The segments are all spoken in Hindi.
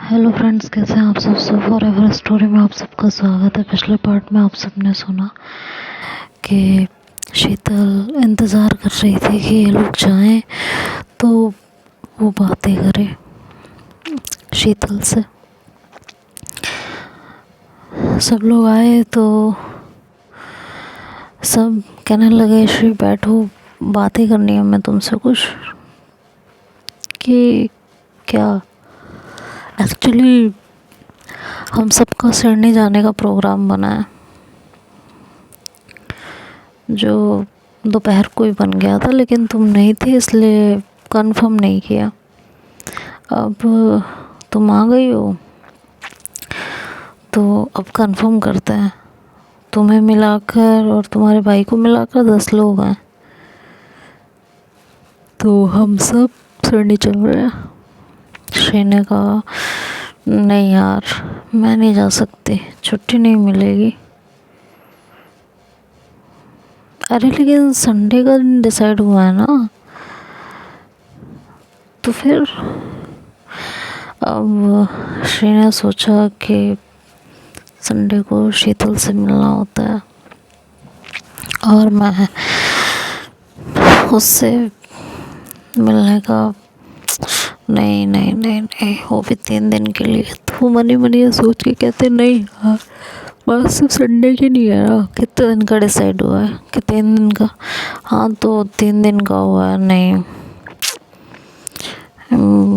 हेलो फ्रेंड्स, कैसे हैं आप सब। फॉर एवर स्टोरी में आप सबका स्वागत है। पिछले पार्ट में आप सबने सुना कि शीतल इंतज़ार कर रही थी कि ये लोग जाएं तो वो बातें करे शीतल से। सब लोग आए तो सब कहने लगे, श्री बैठो, बातें करनी है हमें तुमसे कुछ। कि क्या, एक्चुअली हम सबका सिडनी जाने का प्रोग्राम बना है, जो दोपहर को ही बन गया था, लेकिन तुम नहीं थी इसलिए कंफर्म नहीं किया। अब तुम आ गई हो तो अब कंफर्म करते हैं। तुम्हें मिलाकर और तुम्हारे भाई को मिलाकर 10 लोग हैं, तो हम सब सिडनी चल रहे हैं। श्री ने कहा, नहीं यार मैं नहीं जा सकती, छुट्टी नहीं मिलेगी। अरे लेकिन संडे का दिन डिसाइड हुआ है ना, तो फिर अब श्री ने सोचा कि संडे को शीतल से मिलना होता है और मैं उससे मिलने का नहीं नहीं नहीं नहीं, वो भी 3 दिन के लिए। तो मनी मनी सोच के कहते, नहीं यार बस सिर्फ संडे की नहीं है ना, कितने दिन का डिसाइड हुआ है कि 3 दिन का। हाँ तो 3 दिन का हुआ है, नहीं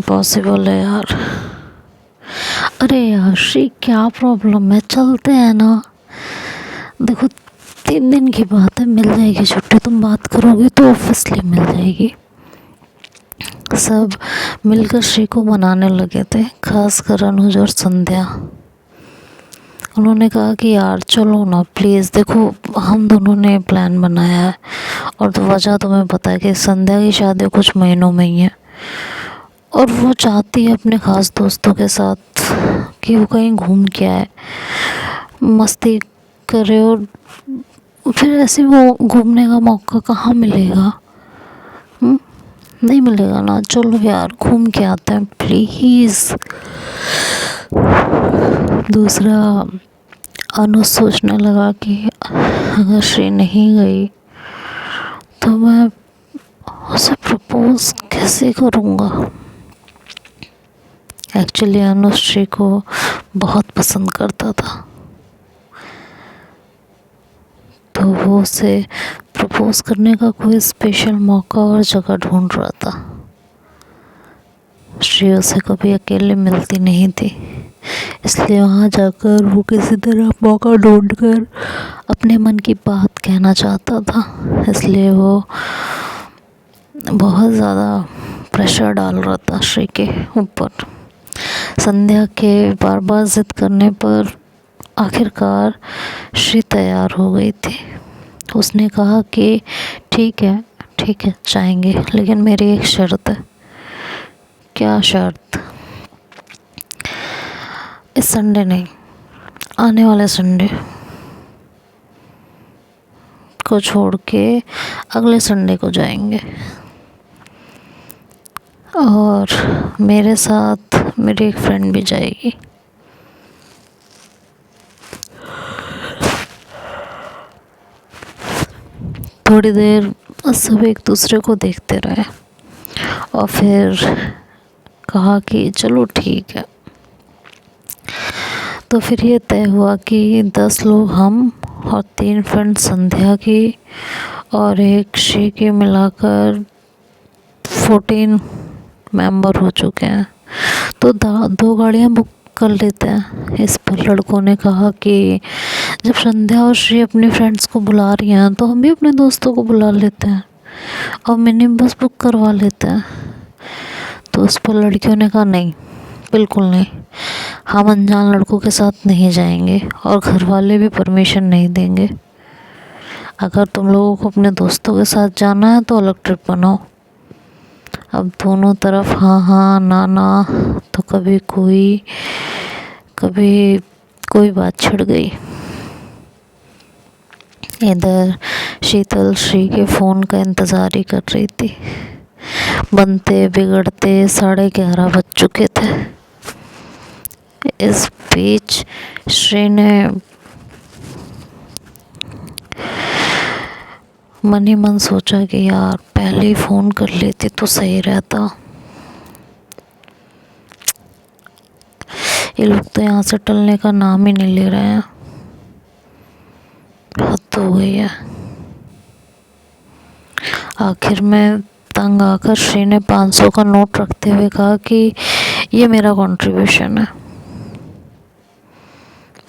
पॉसिबल है यार। अरे यार श्री क्या प्रॉब्लम है, चलते हैं ना। देखो 3 दिन की बात है, मिल जाएगी छुट्टी, तुम बात करोगे तो ऑब्वियसली मिल जाएगी। सब मिलकर श्री को मनाने लगे थे, खासकर अनुज और संध्या। उन्होंने कहा कि यार चलो ना प्लीज़, देखो हम दोनों ने प्लान बनाया है और तो वजह तुम्हें पता है कि संध्या की शादी कुछ महीनों में ही है और वो चाहती है अपने ख़ास दोस्तों के साथ कि वो कहीं घूम के आए, मस्ती करे। और फिर ऐसे वो घूमने का मौका कहाँ मिलेगा, नहीं मिलेगा ना। चलो यार घूम के आते हैं प्लीज़। दूसरा, अनु सोचने लगा कि अगर श्री नहीं गई तो मैं उसे प्रपोज कैसे करूँगा। एक्चुअली अनु श्री को बहुत पसंद करता था, तो वो उसे प्रपोज करने का कोई स्पेशल मौका और जगह ढूंढ रहा था। श्री उसे कभी अकेले मिलती नहीं थी, इसलिए वहाँ जाकर वो किसी तरह मौका ढूंढकर अपने मन की बात कहना चाहता था। इसलिए वो बहुत ज़्यादा प्रेशर डाल रहा था श्री के ऊपर। संध्या के बार बार ज़िद करने पर आखिरकार श्री तैयार हो गई थी। उसने कहा कि ठीक है जाएंगे, लेकिन मेरी एक शर्त है। क्या शर्त? इस संडे नहीं, आने वाले संडे को छोड़ के अगले संडे को जाएंगे और मेरे साथ मेरी एक फ्रेंड भी जाएगी। थोड़ी देर सब एक दूसरे को देखते रहे और फिर कहा कि चलो ठीक है। तो फिर ये तय हुआ कि 10 लोग हम और 3 फ्रेंड संध्या की और एक श्री की मिलाकर 14 मेंबर हो चुके हैं। तो 2 गाड़ियाँ बुक कर लेते हैं। इस पर लड़कों ने कहा कि जब संध्या और श्री अपनी फ्रेंड्स को बुला रही हैं तो हम भी अपने दोस्तों को बुला लेते हैं और मिनी बस बुक करवा लेते हैं। तो उस पर लड़कियों ने कहा, नहीं बिल्कुल नहीं, हम अनजान लड़कों के साथ नहीं जाएंगे और घर वाले भी परमिशन नहीं देंगे। अगर तुम लोगों को अपने दोस्तों के साथ जाना है तो अलग ट्रिप बनाओ। अब दोनों तरफ हाँ हाँ ना ना, तो कभी कोई बात छिड़ गई। इधर शीतल श्री के फ़ोन का इंतज़ार ही कर रही थी। बनते बिगड़ते 11:30 बज चुके थे। इस बीच श्री ने मन ही मन सोचा कि यार पहले ही फ़ोन कर लेती तो सही रहता। ये लोग तो यहाँ से टलने का नाम ही नहीं ले रहे हैं, हद हो गई है। आखिर में तंग आकर श्री ने 500 का नोट रखते हुए कहा कि ये मेरा कंट्रीब्यूशन है,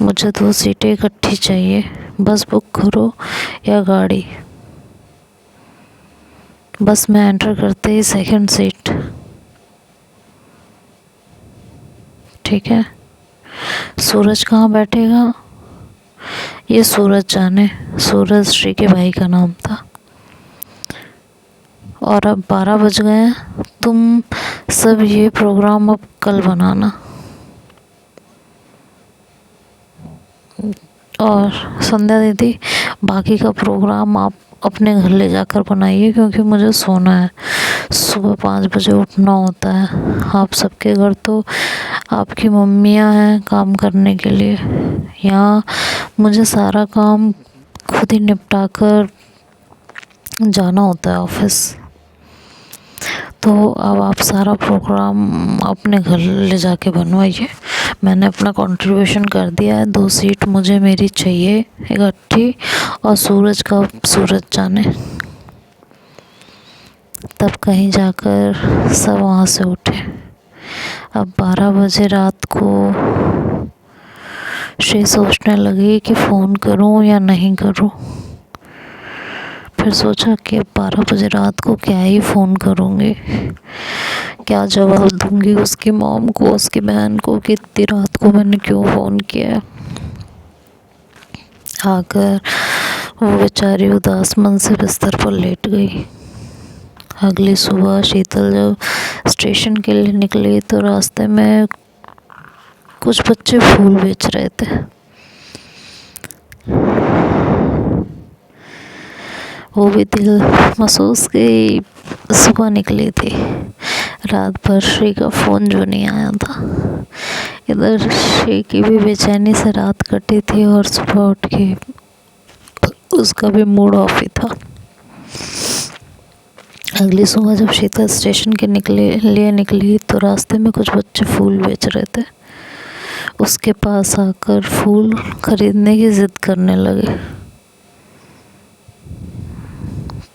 मुझे 2 सीटें इकट्ठी चाहिए, बस बुक करो या गाड़ी। बस में एंटर करते ही 2nd सीट। ठीक है, सूरज कहाँ बैठेगा ये सूरज जाने। सूरज श्री के भाई का नाम था। और अब 12 बज गए हैं, तुम सब ये प्रोग्राम अब कल बनाना। और संध्या दीदी, बाकी का प्रोग्राम आप अपने घर ले जाकर बनाइए, क्योंकि मुझे सोना है, सुबह 5 बजे उठना होता है। आप सबके घर तो आपकी मम्मियाँ हैं काम करने के लिए, यहाँ मुझे सारा काम खुद ही निपटा कर जाना होता है ऑफिस। तो अब आप सारा प्रोग्राम अपने घर ले जाके बनवाइए। मैंने अपना कंट्रीब्यूशन कर दिया है, 2 सीट मुझे मेरी चाहिए इकट्ठी, और सूरज का सूरज जाने। तब कहीं जाकर सब वहाँ से उठे। अब 12 बजे रात को श्री सोचने लगी कि फ़ोन करूं या नहीं करूं। फिर सोचा कि अब 12 बजे रात को क्या ही फ़ोन करूंगी, क्या जवाब दूंगी उसकी मॉम को, उसकी बहन को कि इतनी रात को मैंने क्यों फ़ोन किया। आकर वो बेचारी उदास मन से बिस्तर पर लेट गई। अगली सुबह शीतल जब स्टेशन के लिए निकली तो रास्ते में कुछ बच्चे फूल बेच रहे थे। वो भी दिल महसूस की सुबह निकली थी, रात भर श्री का फ़ोन जो नहीं आया था। इधर श्री की भी बेचैनी से रात कटी थी और सुबह उठ के उसका भी मूड ऑफ ही था। अगली सुबह जब शीतल स्टेशन के लिए निकली तो रास्ते में कुछ बच्चे फूल बेच रहे थे। उसके पास आकर फूल खरीदने की ज़िद करने लगे।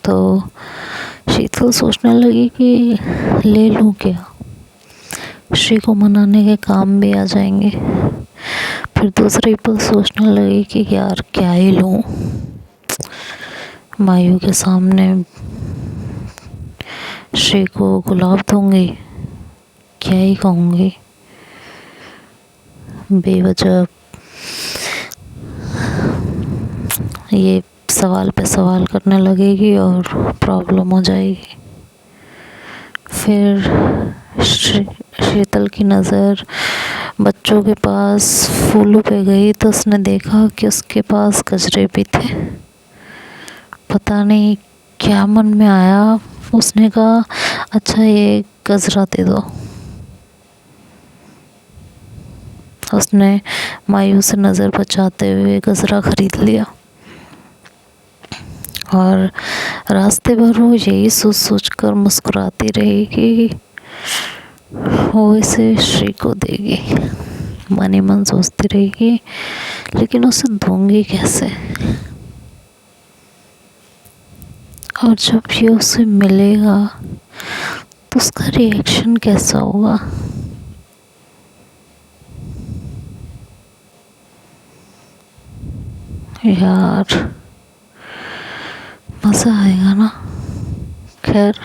तो शीतल सोचने लगी कि ले लूँ क्या, श्री को मनाने के काम भी आ जाएंगे। फिर दूसरी पल सोचने लगी कि यार क्या ही लूँ, मायू के सामने श्री को गुलाब दूंगी, क्या ही कहूँगी। बेवजह ये सवाल पे सवाल करने लगेगी और प्रॉब्लम हो जाएगी। फिर शीतल की नज़र बच्चों के पास फूलों पे गई तो उसने देखा कि उसके पास गजरे भी थे। पता नहीं क्या मन में आया, उसने कहा अच्छा ये गजरा दे दो। उसने मायूस से नज़र बचाते हुए गजरा खरीद लिया और रास्ते भर वो यही सोच कर मुस्कुराती रही कि वो इसे श्री को देगी। मन ही मन सोचती रही कि लेकिन उसे दूंगी कैसे, और जब ये उसे मिलेगा तो उसका रिएक्शन कैसा होगा। यार मज़ा आएगा ना। खैर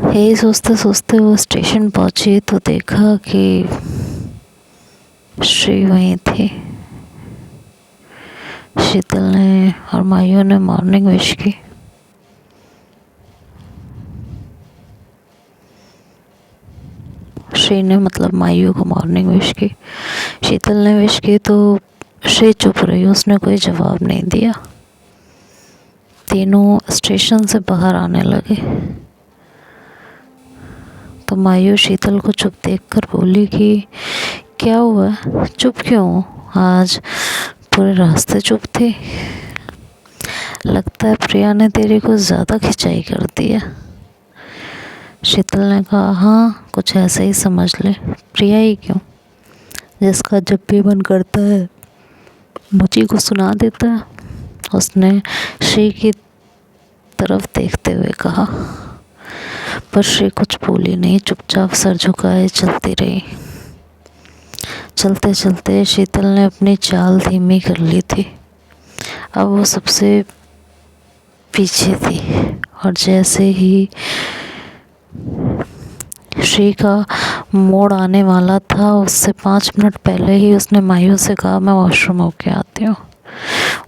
यही सोचते सोचते वो स्टेशन पहुंची तो देखा कि श्री वहीं थी। शीतल ने और मायू ने मॉर्निंग विश की। श्री ने मतलब मायू को मॉर्निंग विश की। शीतल ने विश की तो श्री चुप रही, उसने कोई जवाब नहीं दिया। तीनों स्टेशन से बाहर आने लगे तो मायू शीतल को चुप देखकर बोली कि क्या हुआ, चुप क्यों हो? आज पूरे रास्ते चुप थी। लगता है प्रिया ने तेरी कुछ ज़्यादा खिंचाई कर दी है। शीतल ने कहा, हाँ कुछ ऐसे ही समझ ले। प्रिया ही क्यों, जिसका जब भी मन करता है मुझी को सुना देता है, उसने श्री की तरफ देखते हुए कहा। पर श्री कुछ बोली नहीं, चुपचाप सर झुकाए चलती रही। चलते चलते शीतल ने अपनी चाल धीमी कर ली थी। अब वो सबसे पीछे थी और जैसे ही श्री का मोड़ आने वाला था उससे 5 मिनट पहले ही उसने मायू से कहा, मैं वॉशरूम होके आती हूँ।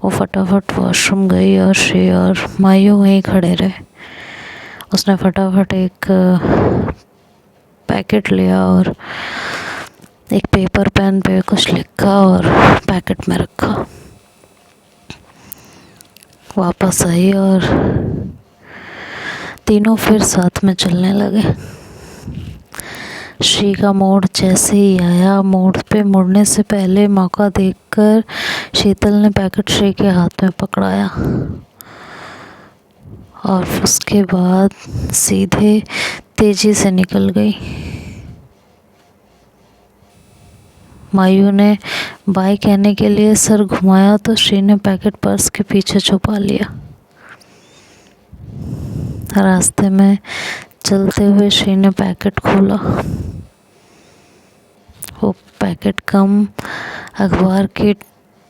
वो फटाफट वॉशरूम गई और श्री और मायू वहीं खड़े रहे। उसने फटाफट एक पैकेट लिया और एक पेपर पेन पे कुछ लिखा और पैकेट में रखा। वापस आई और तीनों फिर साथ में चलने लगे। श्री का मोड़ जैसे ही आया, मोड़ पे मुड़ने से पहले मौका देखकर शीतल ने पैकेट श्री के हाथ में पकड़ाया और उसके बाद सीधे तेजी से निकल गई। मायू ने बाय कहने के लिए सर घुमाया तो श्री ने पैकेट पर्स के पीछे छुपा लिया। रास्ते में चलते हुए श्री ने पैकेट खोला। वो पैकेट कम अखबार के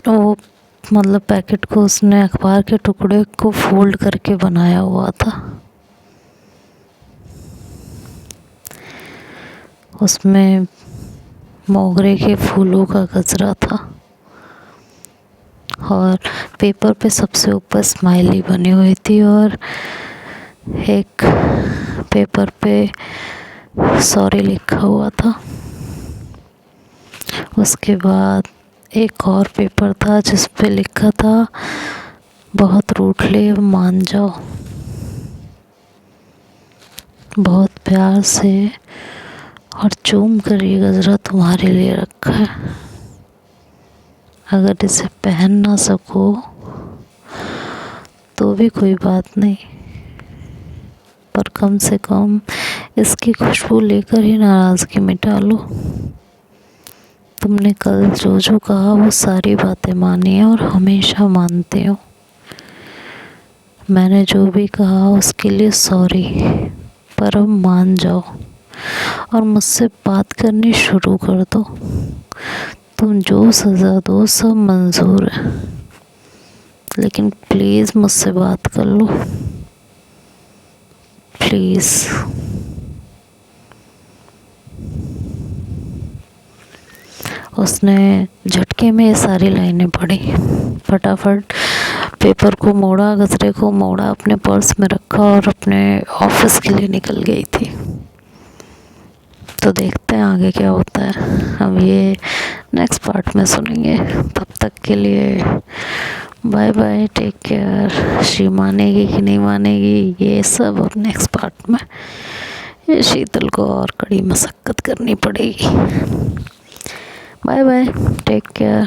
वो मतलब पैकेट को उसने अखबार के टुकड़े को फोल्ड करके बनाया हुआ था। उसमें मोगरे के फूलों का गजरा था और पेपर पे सबसे ऊपर स्माइली बनी हुई थी और एक पेपर पे सॉरी लिखा हुआ था। उसके बाद एक और पेपर था जिस पे लिखा था, बहुत रूठले मान जाओ, बहुत प्यार से और चूम कर ये गजरा तुम्हारे लिए रखा है। अगर इसे पहन ना सको तो भी कोई बात नहीं, पर कम से कम इसकी खुशबू लेकर ही नाराज़गी मिटा लो। तुमने कल जो जो कहा वो सारी बातें मानी और हमेशा मानते हो। मैंने जो भी कहा उसके लिए सॉरी, पर अब मान जाओ और मुझसे बात करनी शुरू कर दो। तुम जो सज़ा दो सब मंजूर है, लेकिन प्लीज़ मुझसे बात कर लो, प्लीज़। उसने झटके में ये सारी लाइनें पढ़ी, फटाफट पेपर को मोड़ा, गजरे को मोड़ा, अपने पर्स में रखा और अपने ऑफिस के लिए निकल गई थी। तो देखते हैं आगे क्या होता है, अब ये नेक्स्ट पार्ट में सुनेंगे। तब तक के लिए बाय बाय, टेक केयर। श्री मानेगी कि नहीं मानेगी ये सब अब नेक्स्ट पार्ट में। ये शीतल को और कड़ी मशक्कत करनी पड़ेगी। Bye bye, take care.